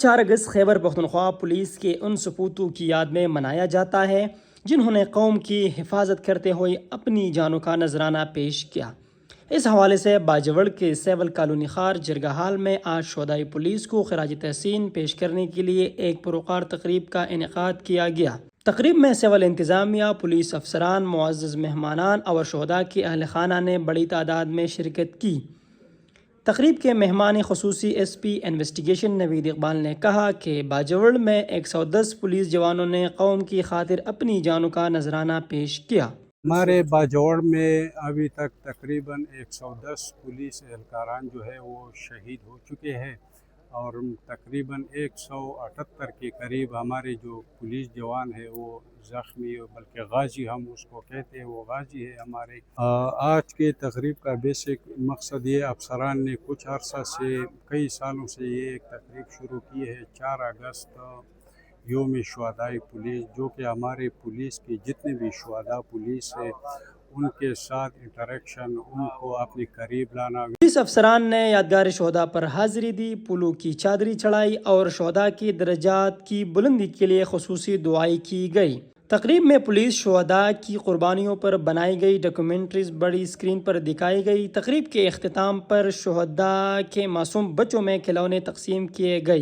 آج 4 اگست خیبر پختونخوا پولیس کے ان سپوتوں کی یاد میں منایا جاتا ہے جنہوں نے قوم کی حفاظت کرتے ہوئے اپنی جانوں کا نذرانہ پیش کیا۔ اس حوالے سے باجوڑ کے سیول کالونی خار جرگہ ہال میں آج شہدائے پولیس کو خراج تحسین پیش کرنے کے لیے ایک پروقار تقریب کا انعقاد کیا گیا۔ تقریب میں سول انتظامیہ، پولیس افسران، معزز مہمانان اور شہداء کے اہل خانہ نے بڑی تعداد میں شرکت کی۔ تقریب کے مہمان خصوصی ایس پی انویسٹیگیشن نوید اقبال نے کہا کہ باجوڑ میں 110 پولیس جوانوں نے قوم کی خاطر اپنی جانوں کا نذرانہ پیش کیا۔ ہمارے باجوڑ میں ابھی تک تقریباً 110 پولیس اہلکاران جو ہے وہ شہید ہو چکے ہیں اور تقریباً 178 کے قریب ہمارے جو پولیس جوان ہے وہ زخمی، بلکہ غازی ہم اس کو کہتے ہیں، وہ غازی ہے ہمارے۔ آج کے تقریب کا بیسک مقصد یہ، افسران نے کچھ عرصہ سے، کئی سالوں سے یہ ایک تقریب شروع کی ہے، 4 اگست یوم شہدائے پولیس، جو کہ ہمارے پولیس کے جتنے بھی شہداء پولیس ہے ان کے ساتھ انٹریکشن، ان کو اپنے قریب لانا۔ پولیس افسران نے یادگار شہداء پر حاضری دی، پھولوں کی چادری چڑھائی اور شہداء کی درجات کی بلندی کے لیے خصوصی دعائیں کی گئی۔ تقریب میں پولیس شہداء کی قربانیوں پر بنائی گئی ڈاکیومنٹریز بڑی اسکرین پر دکھائی گئی۔ تقریب کے اختتام پر شہداء کے معصوم بچوں میں کھلونے تقسیم کیے گئے۔